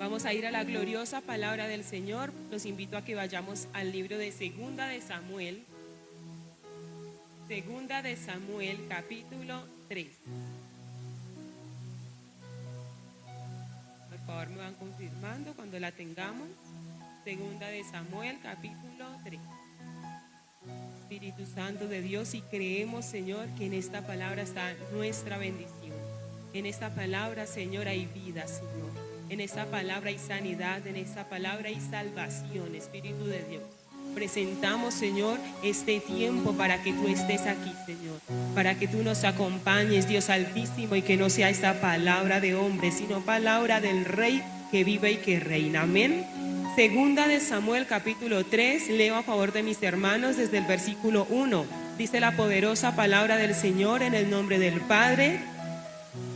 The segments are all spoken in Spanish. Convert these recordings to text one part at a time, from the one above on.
Vamos a ir a la gloriosa palabra del Señor. Los invito a que vayamos al libro de Segunda de Samuel. Segunda de Samuel, capítulo 3. Por favor, me van confirmando cuando la tengamos. Segunda de Samuel, capítulo 3. Espíritu Santo de Dios, y creemos, Señor, que en esta palabra está nuestra bendición. En esta palabra, Señor, hay vida, Señor. En esta palabra hay sanidad, en esta palabra hay salvación, Espíritu de Dios. Presentamos, Señor, este tiempo para que tú estés aquí, Señor, para que tú nos acompañes, Dios Altísimo, y que no sea esta palabra de hombre, sino palabra del Rey que vive y que reina. Amén. Segunda de Samuel, capítulo 3, leo a favor de mis hermanos desde el versículo 1. Dice la poderosa palabra del Señor en el nombre del Padre.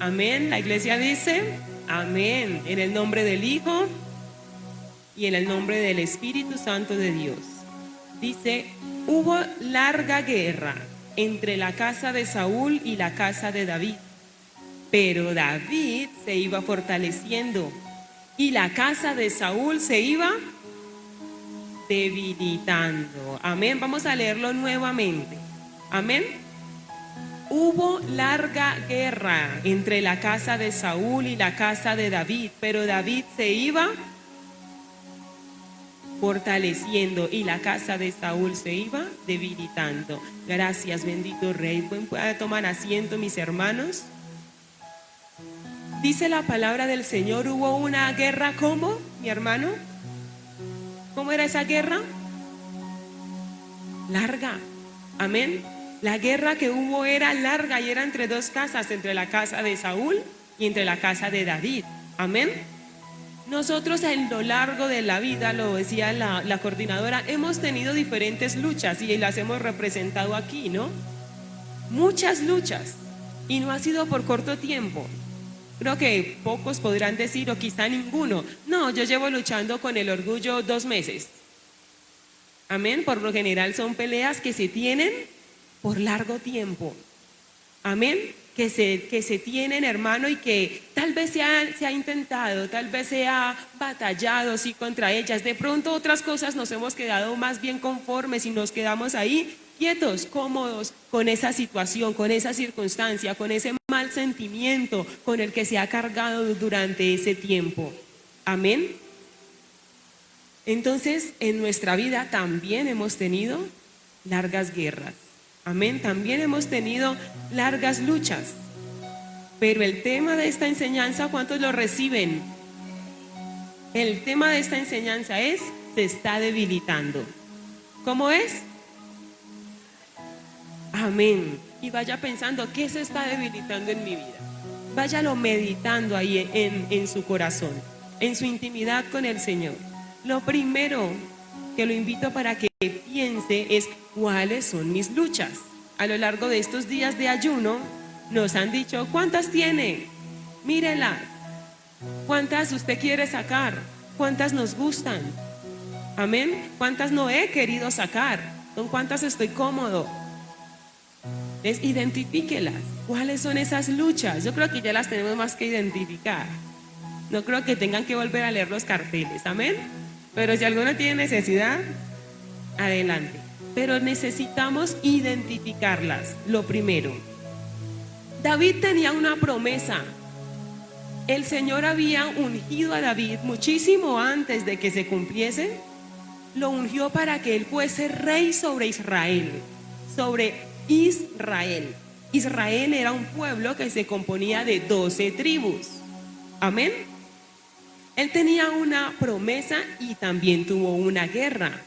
Amén. La iglesia dice amén. En el nombre del Hijo y en el nombre del Espíritu Santo de Dios. Dice: hubo larga guerra entre la casa de Saúl y la casa de David, pero David se iba fortaleciendo y la casa de Saúl se iba debilitando. Amén. Vamos a leerlo nuevamente. Amén. Hubo larga guerra entre la casa de Saúl y la casa de David, pero David se iba fortaleciendo y la casa de Saúl se iba debilitando. Gracias, bendito Rey. ¿Pueden tomar asiento, mis hermanos? Dice la palabra del Señor: hubo una guerra. ¿Cómo, mi hermano? ¿Cómo era esa guerra? Larga. Amén. La guerra que hubo era larga y era entre dos casas, entre la casa de Saúl y entre la casa de David. Amén. Nosotros en lo largo de la vida, lo decía la coordinadora, hemos tenido diferentes luchas y las hemos representado aquí, ¿no? Muchas luchas, y no ha sido por corto tiempo. Creo que pocos podrán decir, o quizá ninguno: no, yo llevo luchando con el orgullo 2 meses. Amén. Por lo general son peleas que se tienen por largo tiempo. Amén. Que se tienen, hermano, y que tal vez se ha intentado, tal vez se ha batallado, sí, contra ellas. De pronto otras cosas nos hemos quedado más bien conformes y nos quedamos ahí quietos, cómodos con esa situación, con esa circunstancia, con ese mal sentimiento con el que se ha cargado durante ese tiempo. Amén. Entonces, en nuestra vida también hemos tenido largas guerras. Amén. También hemos tenido largas luchas. Pero el tema de esta enseñanza, ¿cuántos lo reciben? El tema de esta enseñanza es: se está debilitando. ¿Cómo es? Amén. Y vaya pensando, ¿qué se está debilitando en mi vida? Váyalo meditando ahí en su corazón, en su intimidad con el Señor. Lo primero que lo invito para que piense es: ¿cuáles son mis luchas? A lo largo de estos días de ayuno nos han dicho: ¿cuántas tiene? Mírelas. ¿Cuántas usted quiere sacar? ¿Cuántas nos gustan? Amén. ¿Cuántas no he querido sacar? ¿Con cuántas estoy cómodo? Identifíquelas. ¿Cuáles son esas luchas? Yo creo que ya las tenemos más que identificar. No creo que tengan que volver a leer los carteles. Amén. Pero si alguno tiene necesidad, adelante. Pero necesitamos identificarlas. Lo primero, David tenía una promesa. El Señor había ungido a David muchísimo antes de que se cumpliese. Lo ungió para que él fuese rey sobre Israel. Sobre Israel. Israel era un pueblo que se componía de 12 tribus. Amén. Él tenía una promesa y también tuvo una guerra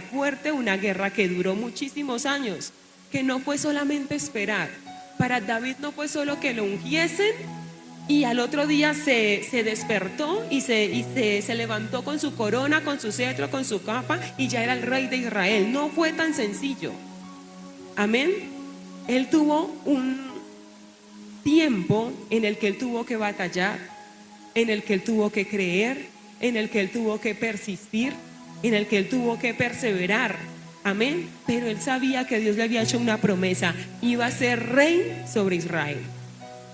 fuerte, una guerra que duró muchísimos años, que no fue solamente esperar. Para David no fue solo que lo ungiesen y al otro día se despertó y se levantó con su corona, con su cetro, con su capa, y ya era el rey de Israel. No fue tan sencillo. Amén. Él tuvo un tiempo en el que él tuvo que batallar, en el que él tuvo que creer, en el que él tuvo que persistir, en el que él tuvo que perseverar. Amén. Pero él sabía que Dios le había hecho una promesa: iba a ser rey sobre Israel.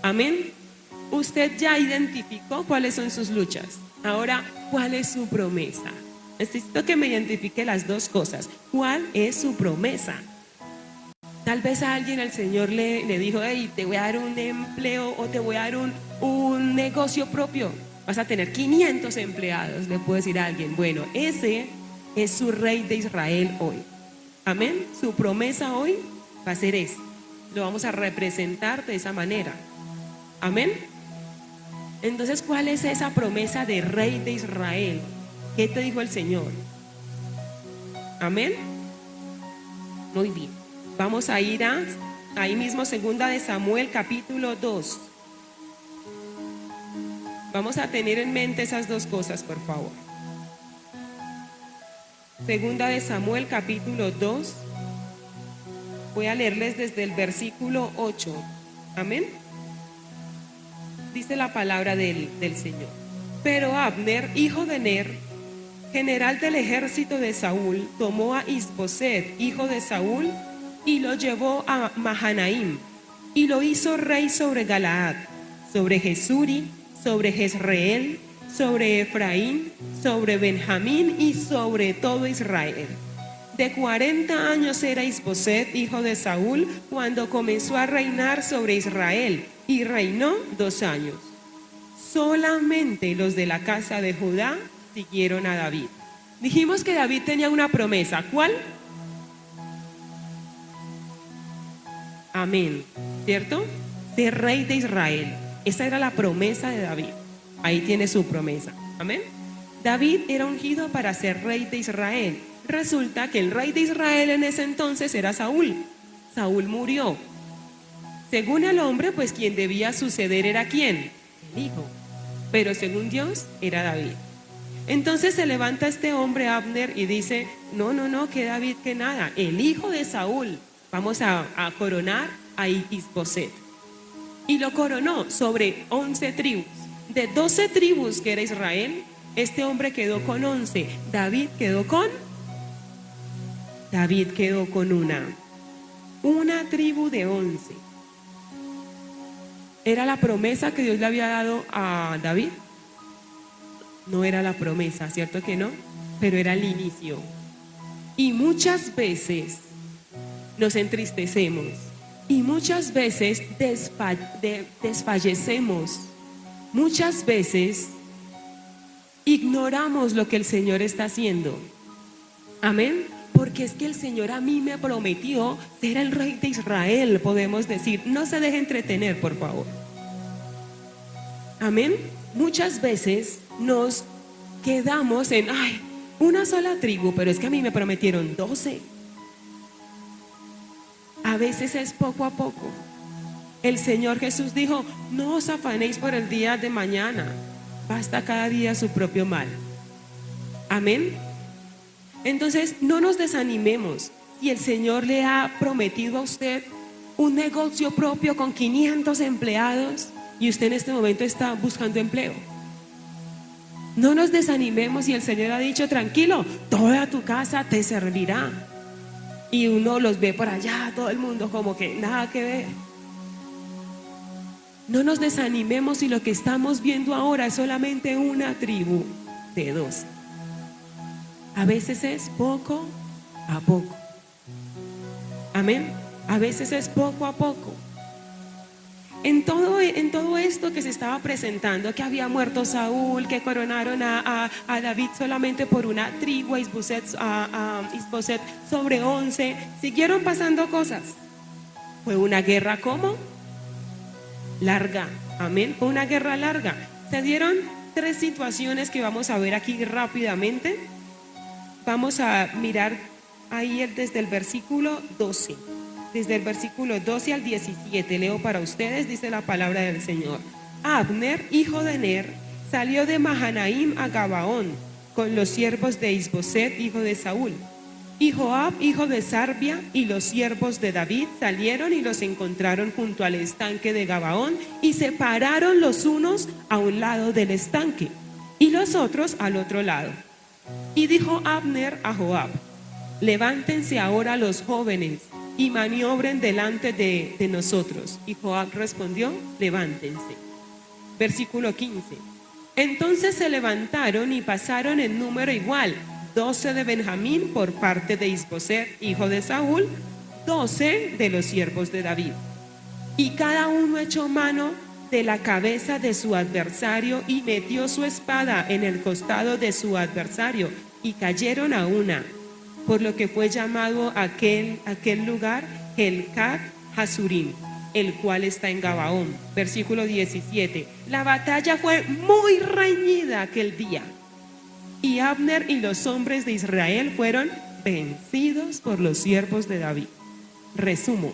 Amén. Usted ya identificó cuáles son sus luchas. Ahora, ¿cuál es su promesa? Necesito que me identifique las dos cosas. ¿Cuál es su promesa? Tal vez a alguien el Señor le dijo, hey, te voy a dar un empleo o te voy a dar un negocio propio. Vas a tener 500 empleados, le puedo decir a alguien. Bueno, ese es su rey de Israel hoy. Amén. Su promesa hoy va a ser ese. Lo vamos a representar de esa manera. Amén. Entonces, ¿cuál es esa promesa de rey de Israel? ¿Qué te dijo el Señor? Amén. Muy bien. Vamos a ir ahí mismo, segunda de Samuel, capítulo 2. Vamos a tener en mente esas dos cosas, por favor. Segunda de Samuel, capítulo 2. Voy a leerles desde el versículo 8. Amén. Dice la palabra del Señor. Pero Abner, hijo de Ner, general del ejército de Saúl, tomó a Isboset, hijo de Saúl, y lo llevó a Mahanaim, y lo hizo rey sobre Galaad, sobre Jesuri, sobre Jezreel, sobre Efraín, sobre Benjamín y sobre todo Israel. De 40 años era Isboset, hijo de Saúl, cuando comenzó a reinar sobre Israel, y reinó 2 años. Solamente los de la casa de Judá siguieron a David. Dijimos que David tenía una promesa. ¿Cuál? Amén. ¿Cierto? Ser rey de Israel. Esa era la promesa de David. Ahí tiene su promesa. Amén. David era ungido para ser rey de Israel. Resulta que el rey de Israel en ese entonces era Saúl. Saúl murió. Según el hombre, pues quien debía suceder era ¿quién? El hijo. Pero según Dios era David. Entonces se levanta este hombre Abner y dice, no, que David, que nada, el hijo de Saúl, vamos a coronar a Isboset. Y lo coronó sobre 11 tribus. De 12 tribus que era Israel, este hombre quedó con 11. David quedó con una tribu de 11. ¿Era la promesa que Dios le había dado a David? No era la promesa, ¿cierto que no? Pero era el inicio. Y muchas veces nos entristecemos y muchas veces desfallecemos. Muchas veces ignoramos lo que el Señor está haciendo. Amén. Porque es que el Señor a mí me prometió ser el rey de Israel, podemos decir. No se deje entretener, por favor. Amén. Muchas veces nos quedamos en, una sola tribu, pero es que a mí me prometieron 12. A veces es poco a poco. El Señor Jesús dijo, no os afanéis por el día de mañana, basta cada día su propio mal. Amén. Entonces no nos desanimemos. Si el Señor le ha prometido a usted un negocio propio con 500 empleados y usted en este momento está buscando empleo, no nos desanimemos. Y el Señor ha dicho, tranquilo, toda tu casa te servirá. Y uno los ve por allá, todo el mundo como que nada que ver. No nos desanimemos si lo que estamos viendo ahora es solamente una tribu de 12. A veces es poco a poco. Amén. A veces es poco a poco. En todo esto que se estaba presentando, que había muerto Saúl, que coronaron a David solamente por una tribu, a Isboset sobre 11, siguieron pasando cosas. Fue una guerra, ¿cómo? Larga. Amén. Fue una guerra larga. Se dieron 3 situaciones que vamos a ver aquí rápidamente. Vamos a mirar ahí desde el versículo 12. Desde el versículo 12 al 17, leo para ustedes, dice la palabra del Señor. Abner, hijo de Ner, salió de Mahanaim a Gabaón con los siervos de Isboset, hijo de Saúl. Y Joab, hijo de Sarbia, y los siervos de David salieron y los encontraron junto al estanque de Gabaón y se pararon los unos a un lado del estanque y los otros al otro lado. Y dijo Abner a Joab, levántense ahora los jóvenes y maniobren delante de nosotros. Y Joab respondió, levántense. Versículo 15. Entonces se levantaron y pasaron en número igual, 12 de Benjamín por parte de Isboset, hijo de Saúl, 12 de los siervos de David. Y cada uno echó mano de la cabeza de su adversario y metió su espada en el costado de su adversario y cayeron a una, por lo que fue llamado aquel lugar Helcat Hasurim, el cual está en Gabaón. Versículo 17. La batalla fue muy reñida aquel día y Abner y los hombres de Israel fueron vencidos por los siervos de David. Resumo.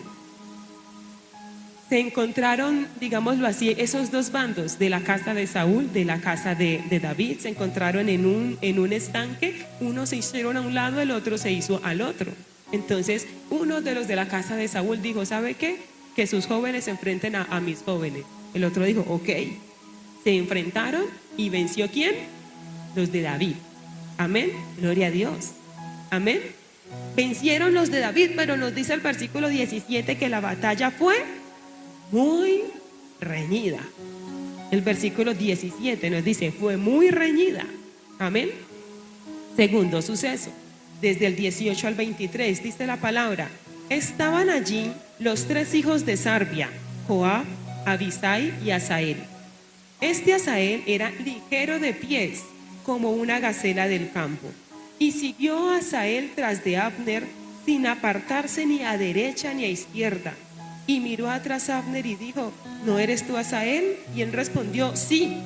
Se encontraron, digámoslo así, esos dos bandos de la casa de Saúl, de la casa de David, se encontraron en un estanque. Uno se hicieron a un lado, el otro se hizo al otro. Entonces uno de los de la casa de Saúl dijo, ¿sabe qué? Que sus jóvenes se enfrenten a mis jóvenes. El otro dijo, ok. Se enfrentaron y venció ¿quién? Los de David. Amén, gloria a Dios. Amén. Vencieron los de David, pero nos dice el versículo 17 que la batalla fue muy reñida. El versículo 17 nos dice, fue muy reñida. Amén. Segundo suceso, desde el 18 al 23, dice la palabra, estaban allí los tres hijos de Sarbia, Joab, Abisai y Asael. Este Asael era ligero de pies, como una gacela del campo. Y siguió Asael tras de Abner, sin apartarse ni a derecha ni a izquierda. Y miró atrás a Abner y dijo, ¿no eres tú Asael? Y él respondió, sí.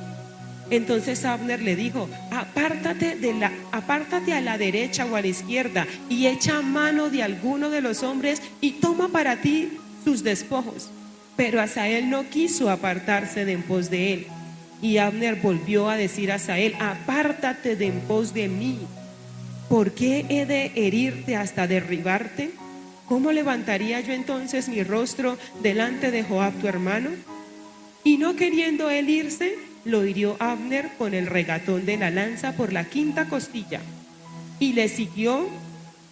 Entonces Abner le dijo, apártate a la derecha o a la izquierda y echa mano de alguno de los hombres y toma para ti sus despojos. Pero Asael no quiso apartarse de en pos de él. Y Abner volvió a decir a Asael, apártate de en pos de mí. ¿Por qué he de herirte hasta derribarte? ¿Cómo levantaría yo entonces mi rostro delante de Joab tu hermano? Y no queriendo él irse, lo hirió Abner con el regatón de la lanza por la quinta costilla. Y le siguió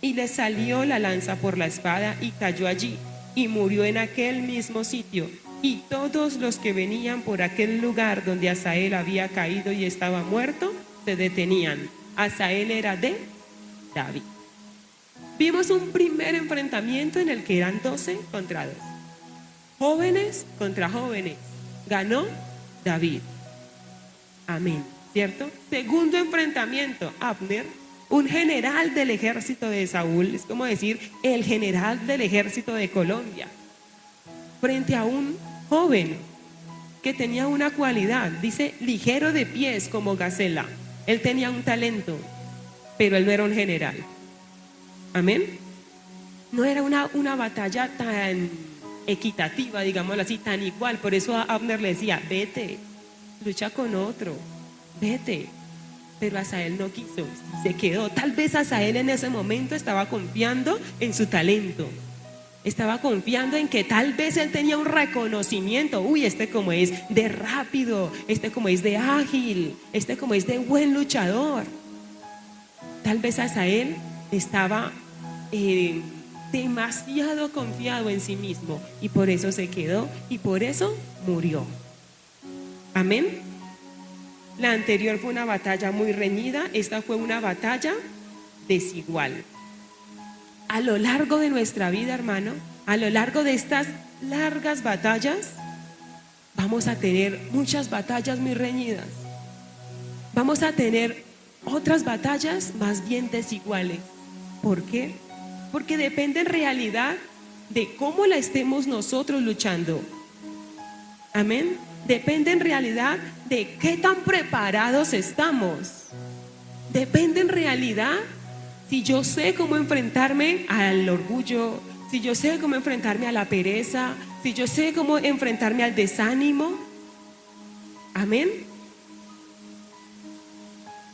y le salió la lanza por la espada y cayó allí y murió en aquel mismo sitio. Y todos los que venían por aquel lugar donde Asael había caído y estaba muerto, se detenían. Asael era de David. Vimos un primer enfrentamiento en el que eran 12 contra 2. Jóvenes contra jóvenes. Ganó David. Amén. ¿Cierto? Segundo enfrentamiento, Abner, un general del ejército de Saúl, es como decir, el general del ejército de Colombia, frente a un joven que tenía una cualidad, dice, ligero de pies como gacela. Él tenía un talento, pero él no era un general. Amén. No era una batalla tan equitativa, digámoslo así, tan igual. Por eso a Abner le decía, vete, lucha con otro, vete. Pero Asael no quiso, se quedó. Tal vez Asael en ese momento estaba confiando en su talento. Estaba confiando en que tal vez él tenía un reconocimiento. Uy, este como es de rápido, este como es de ágil, este como es de buen luchador. Tal vez Asael estaba demasiado confiado en sí mismo y por eso se quedó y por eso murió. Amén. La anterior fue una batalla muy reñida, esta fue una batalla desigual. A lo largo de nuestra vida, hermano, a lo largo de estas largas batallas, vamos a tener muchas batallas muy reñidas. Vamos a tener otras batallas más bien desiguales. ¿Por qué? Porque depende en realidad de cómo la estemos nosotros luchando. Amén. Depende en realidad de qué tan preparados estamos. Depende en realidad si yo sé cómo enfrentarme al orgullo, si yo sé cómo enfrentarme a la pereza, si yo sé cómo enfrentarme al desánimo. Amén.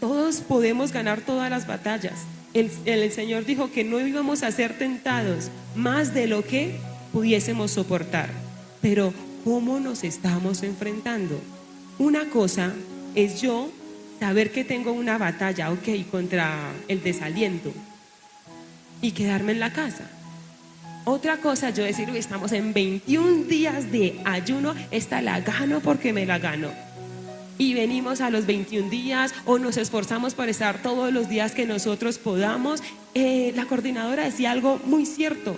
Todos podemos ganar todas las batallas. El Señor dijo que no íbamos a ser tentados más de lo que pudiésemos soportar. Pero ¿cómo nos estamos enfrentando? Una cosa es yo saber que tengo una batalla, contra el desaliento y quedarme en la casa. Otra cosa es yo decir, estamos en 21 días de ayuno, esta la gano porque me la gano. y venimos a los 21 días o nos esforzamos por estar todos los días que nosotros podamos. La coordinadora decía algo muy cierto.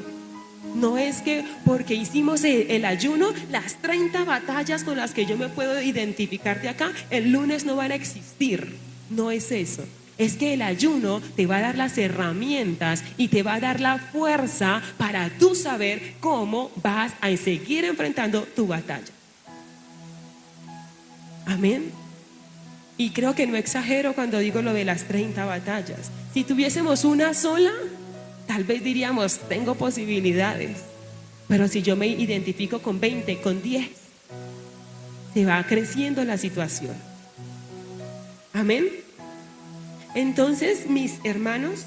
No es que porque hicimos el ayuno, las 30 batallas con las que yo me puedo identificar de acá, el lunes no van a existir. No es eso. Es que el ayuno te va a dar las herramientas y te va a dar la fuerza para tú saber cómo vas a seguir enfrentando tu batalla. Amén. Y creo que no exagero cuando digo lo de las 30 batallas. Si tuviésemos una sola, tal vez diríamos, tengo posibilidades. Pero si yo me identifico con 20, con 10, se va creciendo la situación. Amén. Entonces, mis hermanos,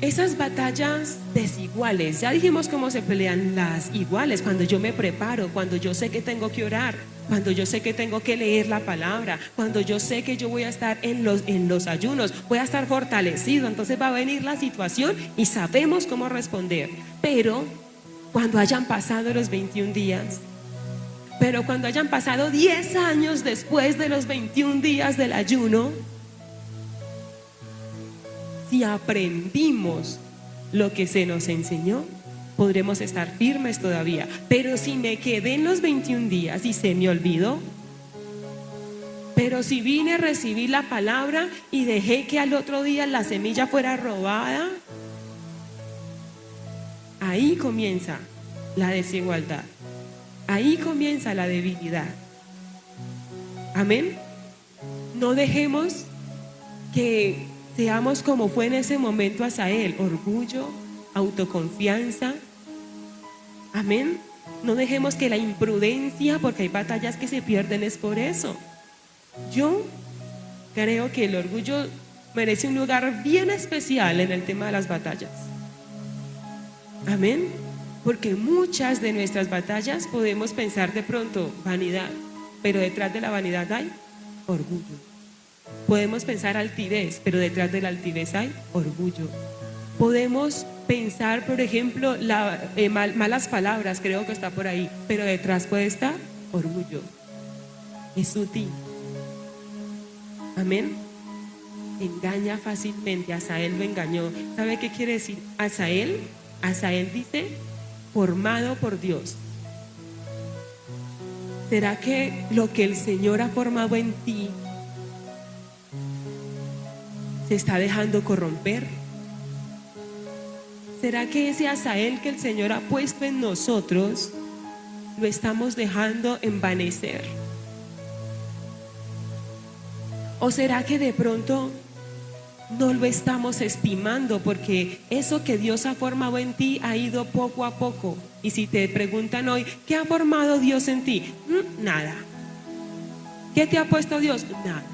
esas batallas desiguales, ya dijimos cómo se pelean las iguales, cuando yo me preparo, cuando yo sé que tengo que orar, cuando yo sé que tengo que leer la palabra, cuando yo sé que yo voy a estar en los ayunos, voy a estar fortalecido, entonces va a venir la situación y sabemos cómo responder. Pero cuando hayan pasado los 21 días, pero cuando hayan pasado 10 años después de los 21 días del ayuno, si aprendimos lo que se nos enseñó, podremos estar firmes todavía. Pero si me quedé en los 21 días y se me olvidó, pero si vine a recibir la palabra y dejé que al otro día la semilla fuera robada, ahí comienza la desigualdad, ahí comienza la debilidad. Amén. No dejemos que seamos como fue en ese momento Asael, orgullo, autoconfianza. Amén. No dejemos que la imprudencia, porque hay batallas que se pierden es por eso. Yo creo que el orgullo merece un lugar bien especial en el tema de las batallas. Amén. Porque muchas de nuestras batallas podemos pensar de pronto vanidad, pero detrás de la vanidad hay orgullo. Podemos pensar altivez, pero detrás de la altivez hay orgullo. Podemos pensar, por ejemplo, malas palabras, creo que está por ahí, pero detrás puede estar orgullo. Es sutil. Amén. Engaña fácilmente. Asael lo engañó. ¿Sabe qué quiere decir Asael? Asael dice, formado por Dios. ¿Será que lo que el Señor ha formado en ti se está dejando corromper? ¿Será que ese Asael que el Señor ha puesto en nosotros lo estamos dejando envanecer? ¿O será que de pronto no lo estamos estimando porque eso que Dios ha formado en ti ha ido poco a poco? Y si te preguntan hoy, ¿qué ha formado Dios en ti? Nada. ¿Qué te ha puesto Dios? Nada.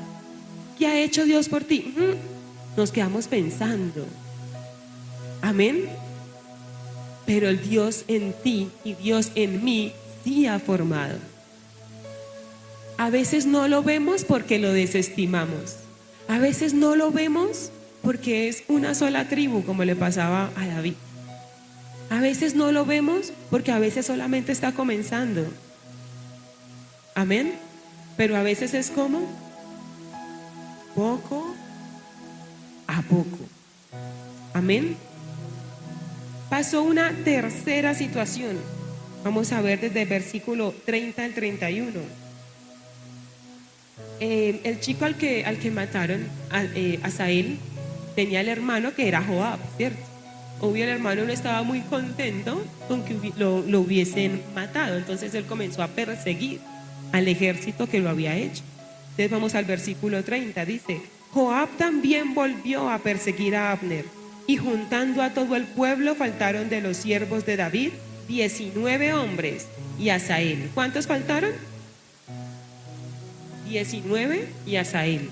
¿Qué ha hecho Dios por ti? Nos quedamos pensando. Amén. Pero el Dios en ti y Dios en mí sí ha formado. A veces no lo vemos porque lo desestimamos. A veces no lo vemos porque es una sola tribu, como le pasaba a David. A veces no lo vemos porque a veces solamente está comenzando. Amén. Pero a veces es como poco a poco. Amén. Pasó una tercera situación. Vamos a ver desde el versículo 30 al 31. El chico al que mataron, Asael, tenía el hermano que era Joab, ¿cierto? Obvio, el hermano no estaba muy contento con que lo hubiesen matado. Entonces él comenzó a perseguir al ejército que lo había hecho. Entonces vamos al versículo 30. Dice: Joab también volvió a perseguir a Abner, y juntando a todo el pueblo faltaron de los siervos de David 19 hombres, y Asael. ¿Cuántos faltaron? 19 y Asael.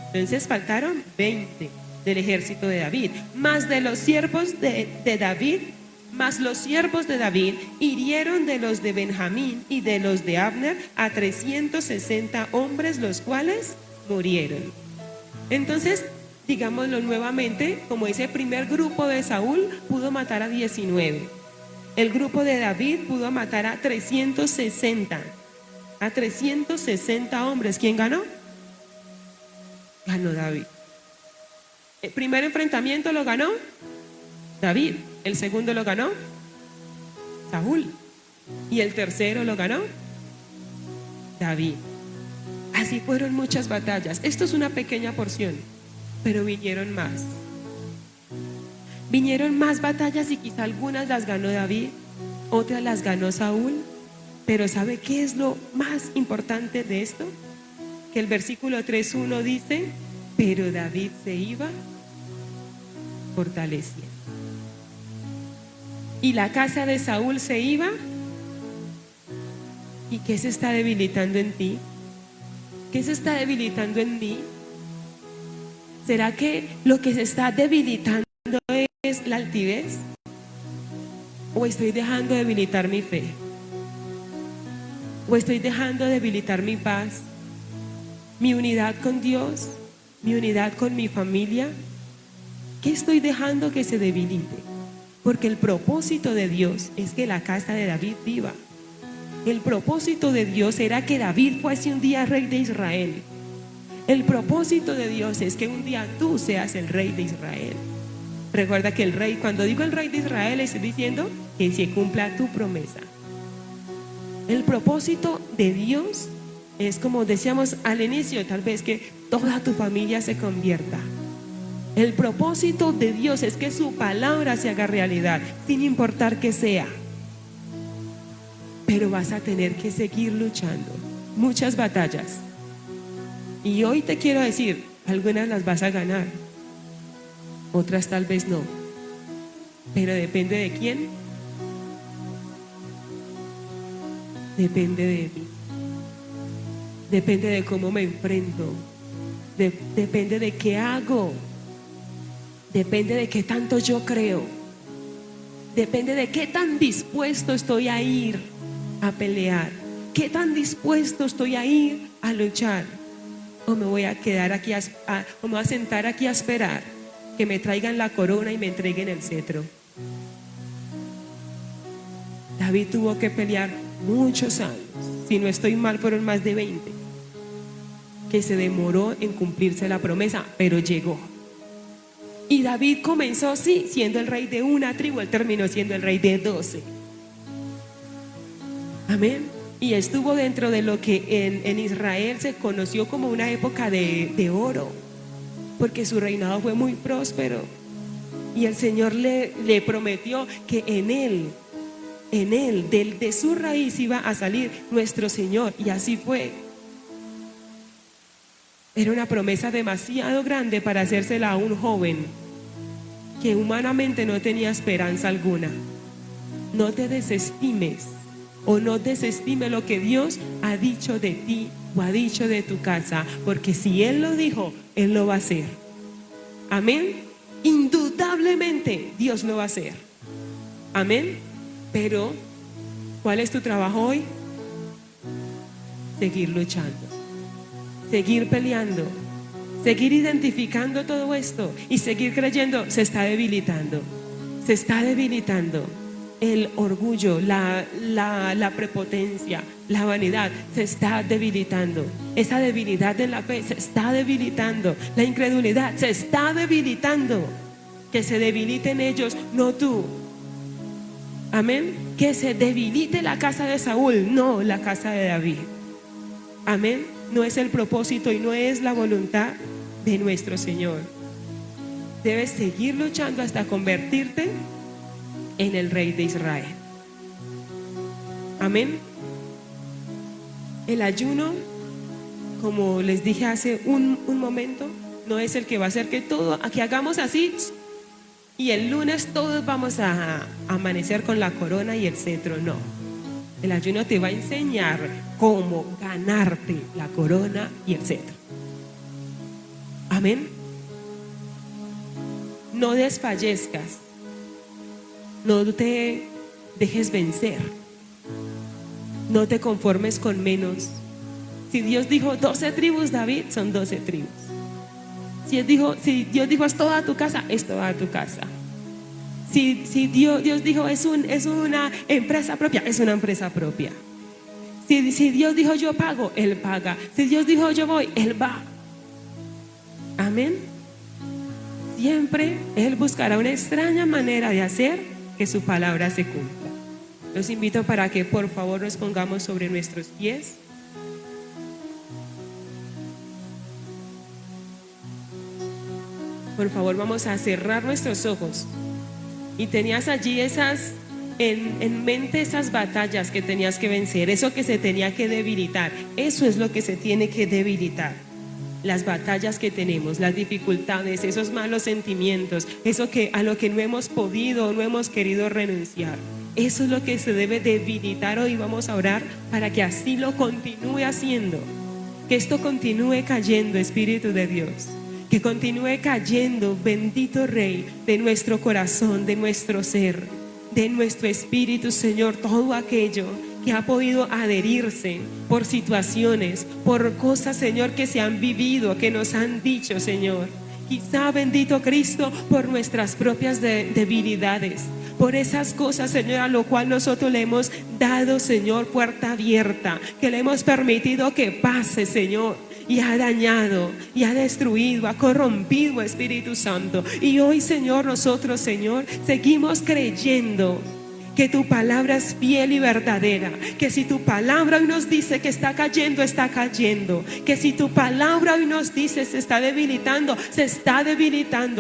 Entonces faltaron 20 del ejército de David, más de los siervos de David, más los siervos de David hirieron de los de Benjamín y de los de Abner a 360 hombres, los cuales murieron. Entonces, digámoslo nuevamente, como ese primer grupo de Saúl pudo matar a 19, el grupo de David pudo matar a 360. a 360 hombres. ¿Quién ganó? Ganó David. El primer enfrentamiento lo ganó David. El segundo lo ganó Saúl. Y el tercero lo ganó David. Así fueron muchas batallas. Esto es una pequeña porción, pero vinieron más. Vinieron más batallas y quizá algunas las ganó David, otras las ganó Saúl. Pero ¿sabe qué es lo más importante de esto? Que el versículo 3:1 dice: pero David se iba fortaleciendo. Y la casa de Saúl se iba. ¿Y qué se está debilitando en ti? ¿Qué se está debilitando en mí? ¿Será que lo que se está debilitando es la altivez? ¿O estoy dejando debilitar mi fe? ¿O estoy dejando debilitar mi paz? ¿Mi unidad con Dios? ¿Mi unidad con mi familia? ¿Qué estoy dejando que se debilite? Porque el propósito de Dios es que la casa de David viva. El propósito de Dios era que David fuese un día rey de Israel. El propósito de Dios es que un día tú seas el rey de Israel. Recuerda que el rey, cuando digo el rey de Israel, estoy diciendo que se cumpla tu promesa. El propósito de Dios es, como decíamos al inicio, tal vez que toda tu familia se convierta. El propósito de Dios es que su palabra se haga realidad, sin importar que sea. Pero vas a tener que seguir luchando muchas batallas. Y hoy te quiero decir, algunas las vas a ganar, otras tal vez no. Pero depende de quién. Depende de mí. Depende de cómo me enfrento. Depende de qué hago. Depende de qué tanto yo creo. Depende de qué tan dispuesto estoy a ir a pelear. Qué tan dispuesto estoy a ir a luchar. O me voy a quedar aquí o me voy a sentar aquí a esperar que me traigan la corona y me entreguen el cetro. David tuvo que pelear muchos años. Si no estoy mal, fueron más de 20, que se demoró en cumplirse la promesa, pero llegó. Y David comenzó, sí, siendo el rey de una tribu. Él terminó siendo el rey de 12. Amén. Y estuvo dentro de lo que en Israel se conoció como una época de oro, porque su reinado fue muy próspero. Y el Señor le prometió que en él, de su raíz iba a salir nuestro Señor. Y así fue. Era una promesa demasiado grande para hacérsela a un joven que humanamente no tenía esperanza alguna. No te desestimes, o no desestime lo que Dios ha dicho de ti o ha dicho de tu casa, porque si Él lo dijo, Él lo va a hacer. Amén. Indudablemente Dios lo va a hacer. Amén. Pero ¿cuál es tu trabajo hoy? Seguir luchando, seguir peleando, seguir identificando todo esto y seguir creyendo. Se está debilitando. Se está debilitando el orgullo, la prepotencia, la vanidad. Se está debilitando. Esa debilidad de la fe se está debilitando. La incredulidad se está debilitando. Que se debiliten ellos, no tú. Amén. Que se debilite la casa de Saúl, no la casa de David. Amén. No es el propósito y no es la voluntad de nuestro Señor. Debes seguir luchando hasta convertirte en el rey de Israel. Amén. El ayuno, como les dije hace un momento, no es el que va a hacer que hagamos así y el lunes todos vamos a amanecer con la corona y el cetro. No. El ayuno te va a enseñar cómo ganarte la corona y el cetro. Amén. No desfallezcas. No te dejes vencer. No te conformes con menos. Si Dios dijo 12 tribus, David, son 12 tribus. Si Dios dijo es toda tu casa, es toda tu casa. Si Dios dijo es una empresa propia, es una empresa propia. Si Dios dijo yo pago, Él paga. Si Dios dijo yo voy, Él va. Amén. Siempre Él buscará una extraña manera de hacer que su palabra se cumpla. Los invito para que por favor nos pongamos sobre nuestros pies. Por favor, vamos a cerrar nuestros ojos. Y tenías allí en mente esas batallas que tenías que vencer, eso que se tenía que debilitar. Eso es lo que se tiene que debilitar. Las batallas que tenemos, las dificultades, esos malos sentimientos, eso a lo que no hemos podido o no hemos querido renunciar. Eso es lo que se debe debilitar hoy. Vamos a orar para que así lo continúe haciendo. Que esto continúe cayendo, Espíritu de Dios. Que continúe cayendo, bendito Rey, de nuestro corazón, de nuestro ser, de nuestro espíritu, Señor, todo aquello que ha podido adherirse por situaciones, por cosas, Señor, que se han vivido, que nos han dicho, Señor. Quizá, bendito Cristo, por nuestras propias debilidades, por esas cosas, Señor, a lo cual nosotros le hemos dado, Señor, puerta abierta, que le hemos permitido que pase, Señor. Y ha dañado, y ha destruido, ha corrompido, Espíritu Santo. Y hoy, Señor, nosotros, Señor, seguimos creyendo que tu palabra es fiel y verdadera. Que si tu palabra hoy nos dice que está cayendo, está cayendo. Que si tu palabra hoy nos dice se está debilitando,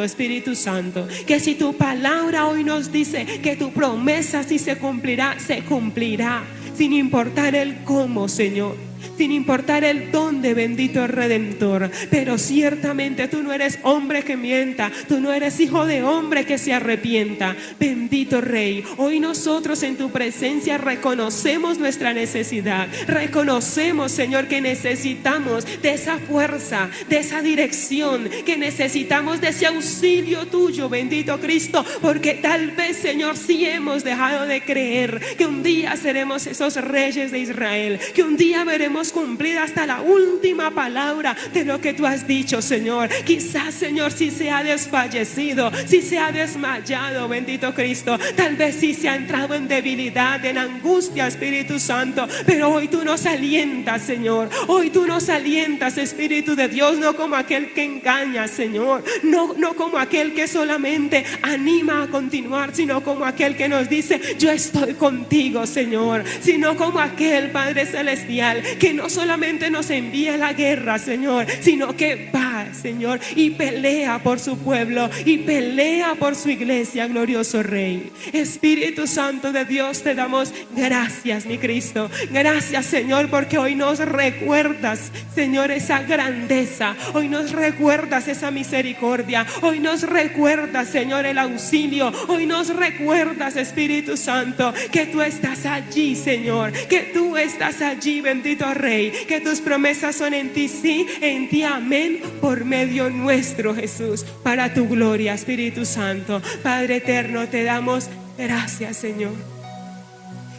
Espíritu Santo. Que si tu palabra hoy nos dice que tu promesa sí se cumplirá, se cumplirá. Sin importar el cómo, Señor. Sin importar el dónde, bendito Redentor. Pero ciertamente tú no eres hombre que mienta. Tú no eres hijo de hombre que se arrepienta. Bendito Rey, hoy nosotros en tu presencia reconocemos nuestra necesidad. Reconocemos, Señor, que necesitamos de esa fuerza, de esa dirección, que necesitamos de ese auxilio tuyo, bendito Cristo. Porque tal vez, Señor, sí hemos dejado de creer que un día seremos esos reyes de Israel, que un día veremos cumplir hasta la última palabra de lo que tú has dicho, Señor. Quizás, Señor, si se ha desfallecido, si se ha desmayado, bendito Cristo, tal vez si se ha entrado en debilidad, en angustia, Espíritu Santo, pero hoy tú nos alientas, Señor. Hoy tú nos alientas, Espíritu de Dios, no como aquel que engaña, Señor, no como aquel que solamente anima a continuar, sino como aquel que nos dice yo estoy contigo, Señor, sino como aquel Padre Celestial que no solamente nos envía a la guerra, Señor, sino que va, Señor, y pelea por su pueblo y pelea por su iglesia, glorioso Rey. Espíritu Santo de Dios, te damos gracias, mi Cristo. Gracias, Señor, porque hoy nos recuerdas, Señor, esa grandeza. Hoy nos recuerdas esa misericordia. Hoy nos recuerdas, Señor, el auxilio. Hoy nos recuerdas, Espíritu Santo, que tú estás allí, Señor, que tú estás allí, bendito Rey, que tus promesas son en ti sí, en ti amén, por medio nuestro, Jesús, para tu gloria, Espíritu Santo. Padre eterno, te damos gracias, Señor.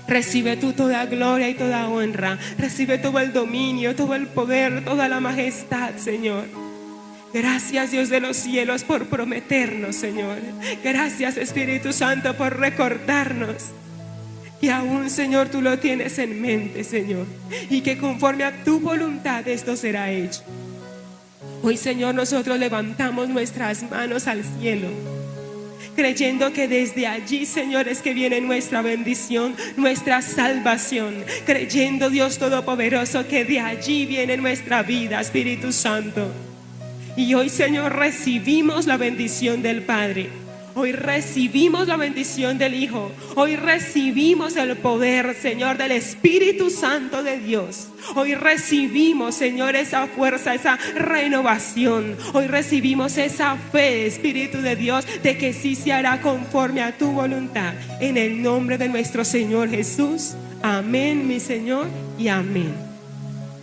Recibe tú toda gloria y toda honra. Recibe todo el dominio, todo el poder, toda la majestad, Señor. Gracias, Dios de los cielos, por prometernos, Señor. Gracias, Espíritu Santo, por recordarnos y aún, Señor, tú lo tienes en mente, Señor, y que conforme a tu voluntad esto será hecho. Hoy, Señor, nosotros levantamos nuestras manos al cielo, creyendo que desde allí, Señor, es que viene nuestra bendición, nuestra salvación. Creyendo, Dios Todopoderoso, que de allí viene nuestra vida, Espíritu Santo. Y hoy, Señor, recibimos la bendición del Padre. Hoy recibimos la bendición del Hijo. Hoy recibimos el poder, Señor, del Espíritu Santo de Dios. Hoy recibimos, Señor, esa fuerza, esa renovación. Hoy recibimos esa fe, Espíritu de Dios, de que sí se hará conforme a tu voluntad. En el nombre de nuestro Señor Jesús. Amén, mi Señor, y amén.